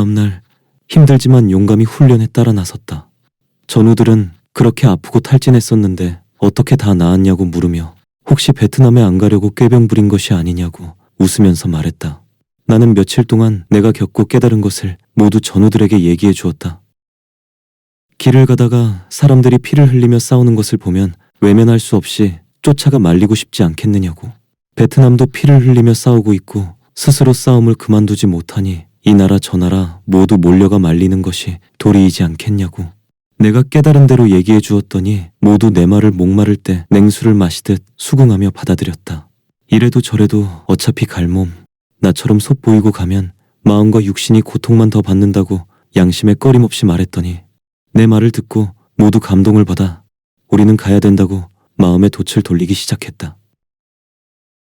다음날 힘들지만 용감히 훈련에 따라 나섰다. 전우들은 그렇게 아프고 탈진했었는데 어떻게 다 나았냐고 물으며 혹시 베트남에 안 가려고 꾀병 부린 것이 아니냐고 웃으면서 말했다. 나는 며칠 동안 내가 겪고 깨달은 것을 모두 전우들에게 얘기해 주었다. 길을 가다가 사람들이 피를 흘리며 싸우는 것을 보면 외면할 수 없이 쫓아가 말리고 싶지 않겠느냐고. 베트남도 피를 흘리며 싸우고 있고 스스로 싸움을 그만두지 못하니 이 나라 저 나라 모두 몰려가 말리는 것이 도리이지 않겠냐고. 내가 깨달은 대로 얘기해 주었더니 모두 내 말을 목마를 때 냉수를 마시듯 수긍하며 받아들였다. 이래도 저래도 어차피 갈 몸, 나처럼 솟보이고 가면 마음과 육신이 고통만 더 받는다고 양심에 꺼림없이 말했더니 내 말을 듣고 모두 감동을 받아 우리는 가야 된다고 마음의 돛을 돌리기 시작했다.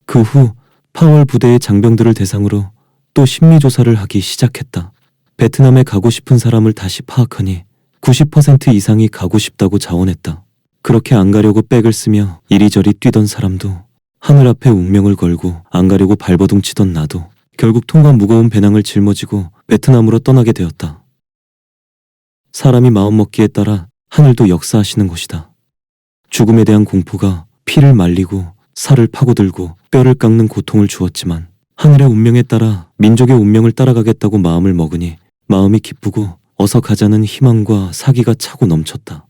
그 후 파월 부대의 장병들을 대상으로 또 심리조사를 하기 시작했다. 베트남에 가고 싶은 사람을 다시 파악하니 90% 이상이 가고 싶다고 자원했다. 그렇게 안 가려고 백을 쓰며 이리저리 뛰던 사람도, 하늘 앞에 운명을 걸고 안 가려고 발버둥 치던 나도 결국 통과 무거운 배낭을 짊어지고 베트남으로 떠나게 되었다. 사람이 마음먹기에 따라 하늘도 역사하시는 것이다. 죽음에 대한 공포가 피를 말리고 살을 파고들고 뼈를 깎는 고통을 주었지만 하늘의 운명에 따라 민족의 운명을 따라가겠다고 마음을 먹으니 마음이 기쁘고 어서 가자는 희망과 사기가 차고 넘쳤다.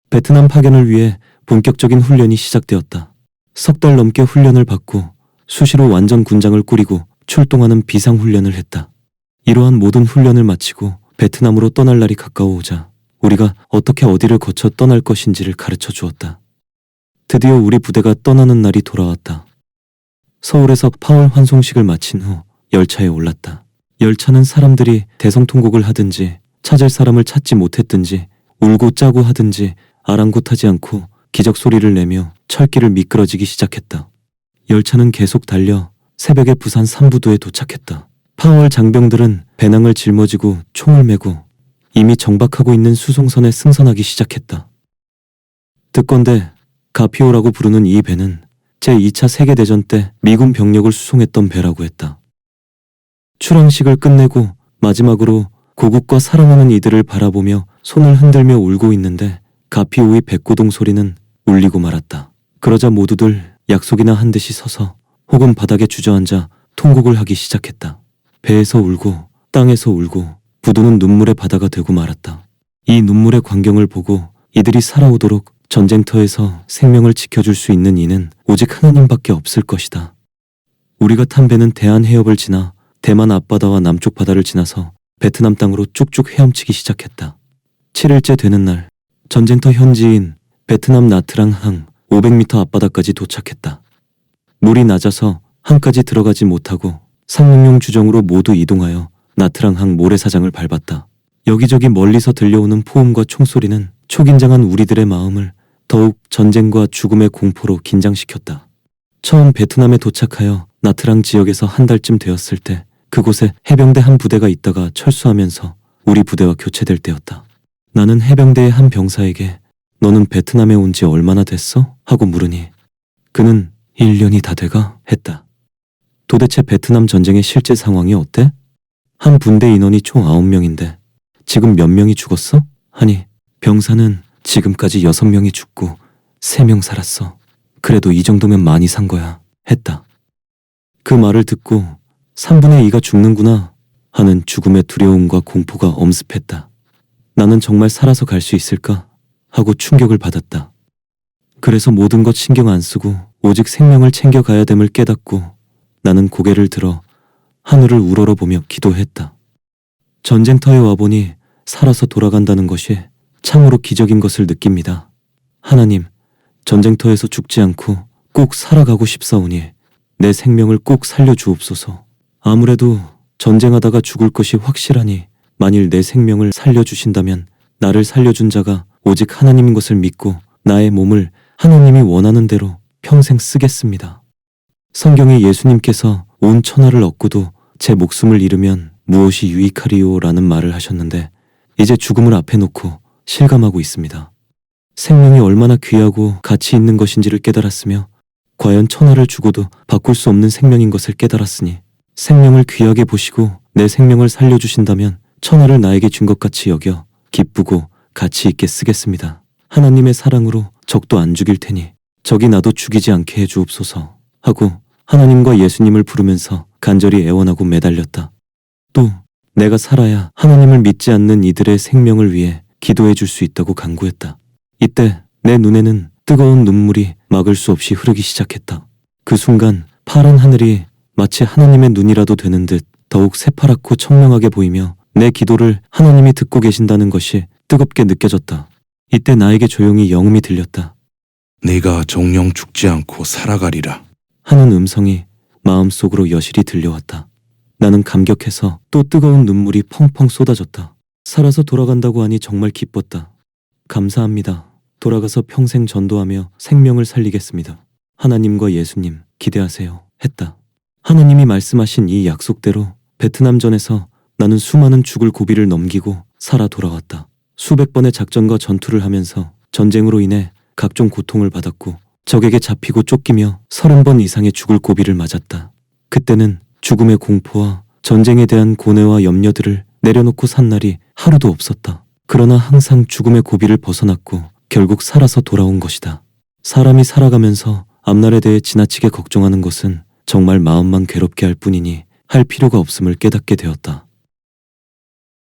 베트남 파견을 위해 본격적인 훈련이 시작되었다. 석 달 넘게 훈련을 받고 수시로 완전 군장을 꾸리고 출동하는 비상훈련을 했다. 이러한 모든 훈련을 마치고 베트남으로 떠날 날이 가까워오자 우리가 어떻게 어디를 거쳐 떠날 것인지를 가르쳐 주었다. 드디어 우리 부대가 떠나는 날이 돌아왔다. 서울에서 파월 환송식을 마친 후 열차에 올랐다. 열차는 사람들이 대성통곡을 하든지 찾을 사람을 찾지 못했든지 울고 짜고 하든지 아랑곳하지 않고 기적 소리를 내며 철길을 미끄러지기 시작했다. 열차는 계속 달려 새벽에 부산 삼부도에 도착했다. 파월 장병들은 배낭을 짊어지고 총을 메고 이미 정박하고 있는 수송선에 승선하기 시작했다. 듣건대 가피오라고 부르는 이 배는 제2차 세계대전 때 미군 병력을 수송했던 배라고 했다. 출항식을 끝내고 마지막으로 고국과 사랑하는 이들을 바라보며 손을 흔들며 울고 있는데 가피오의 백고동 소리는 울리고 말았다. 그러자 모두들 약속이나 한 듯이 서서 혹은 바닥에 주저앉아 통곡을 하기 시작했다. 배에서 울고 땅에서 울고 부두는 눈물의 바다가 되고 말았다. 이 눈물의 광경을 보고 이들이 살아오도록 전쟁터에서 생명을 지켜줄 수 있는 이는 오직 하나님밖에 없을 것이다. 우리가 탄 배는 대한해협을 지나 대만 앞바다와 남쪽 바다를 지나서 베트남 땅으로 쭉쭉 헤엄치기 시작했다. 7일째 되는 날 전쟁터 현지인 베트남 나트랑 항 500m 앞바다까지 도착했다. 물이 낮아서 항까지 들어가지 못하고 상륙용 주정으로 모두 이동하여 나트랑 항 모래사장을 밟았다. 여기저기 멀리서 들려오는 포음과 총소리는 초긴장한 우리들의 마음을 더욱 전쟁과 죽음의 공포로 긴장시켰다. 처음 베트남에 도착하여 나트랑 지역에서 한 달쯤 되었을 때 그곳에 해병대 한 부대가 있다가 철수하면서 우리 부대와 교체될 때였다. 나는 해병대의 한 병사에게 너는 베트남에 온 지 얼마나 됐어? 하고 물으니 그는 1년이 다 돼가? 했다. 도대체 베트남 전쟁의 실제 상황이 어때? 한 분대 인원이 총 9명인데 지금 몇 명이 죽었어? 하니 병사는 지금까지 6명이 죽고 3명 살았어. 그래도 이 정도면 많이 산 거야. 했다. 그 말을 듣고 3분의 2가 죽는구나 하는 죽음의 두려움과 공포가 엄습했다. 나는 정말 살아서 갈 수 있을까? 하고 충격을 받았다. 그래서 모든 것 신경 안 쓰고 오직 생명을 챙겨가야 됨을 깨닫고 나는 고개를 들어 하늘을 우러러보며 기도했다. 전쟁터에 와보니 살아서 돌아간다는 것이 참으로 기적인 것을 느낍니다. 하나님, 전쟁터에서 죽지 않고 꼭 살아가고 싶사오니 내 생명을 꼭 살려주옵소서. 아무래도 전쟁하다가 죽을 것이 확실하니 만일 내 생명을 살려주신다면 나를 살려준 자가 오직 하나님인 것을 믿고 나의 몸을 하나님이 원하는 대로 평생 쓰겠습니다. 성경에 예수님께서 온 천하를 얻고도 제 목숨을 잃으면 무엇이 유익하리요? 라는 말을 하셨는데 이제 죽음을 앞에 놓고 실감하고 있습니다. 생명이 얼마나 귀하고 가치 있는 것인지를 깨달았으며 과연 천하를 주고도 바꿀 수 없는 생명인 것을 깨달았으니 생명을 귀하게 보시고 내 생명을 살려주신다면 천하를 나에게 준 것 같이 여겨 기쁘고 가치 있게 쓰겠습니다. 하나님의 사랑으로 적도 안 죽일 테니 적이 나도 죽이지 않게 해주옵소서 하고 하나님과 예수님을 부르면서 간절히 애원하고 매달렸다. 또 내가 살아야 하나님을 믿지 않는 이들의 생명을 위해 기도해 줄 수 있다고 간구했다. 이때 내 눈에는 뜨거운 눈물이 막을 수 없이 흐르기 시작했다. 그 순간 파란 하늘이 마치 하나님의 눈이라도 되는 듯 더욱 새파랗고 청명하게 보이며 내 기도를 하나님이 듣고 계신다는 것이 뜨겁게 느껴졌다. 이때 나에게 조용히 영음이 들렸다. 네가 정령 죽지 않고 살아가리라. 하는 음성이 마음속으로 여실히 들려왔다. 나는 감격해서 또 뜨거운 눈물이 펑펑 쏟아졌다. 살아서 돌아간다고 하니 정말 기뻤다. 감사합니다. 돌아가서 평생 전도하며 생명을 살리겠습니다. 하나님과 예수님 기대하세요. 했다. 하나님이 말씀하신 이 약속대로 베트남전에서 나는 수많은 죽을 고비를 넘기고 살아 돌아왔다. 수백 번의 작전과 전투를 하면서 전쟁으로 인해 각종 고통을 받았고 적에게 잡히고 쫓기며 30번 이상의 죽을 고비를 맞았다. 그때는 죽음의 공포와 전쟁에 대한 고뇌와 염려들을 내려놓고 산 날이 하루도 없었다. 그러나 항상 죽음의 고비를 벗어났고 결국 살아서 돌아온 것이다. 사람이 살아가면서 앞날에 대해 지나치게 걱정하는 것은 정말 마음만 괴롭게 할 뿐이니 할 필요가 없음을 깨닫게 되었다.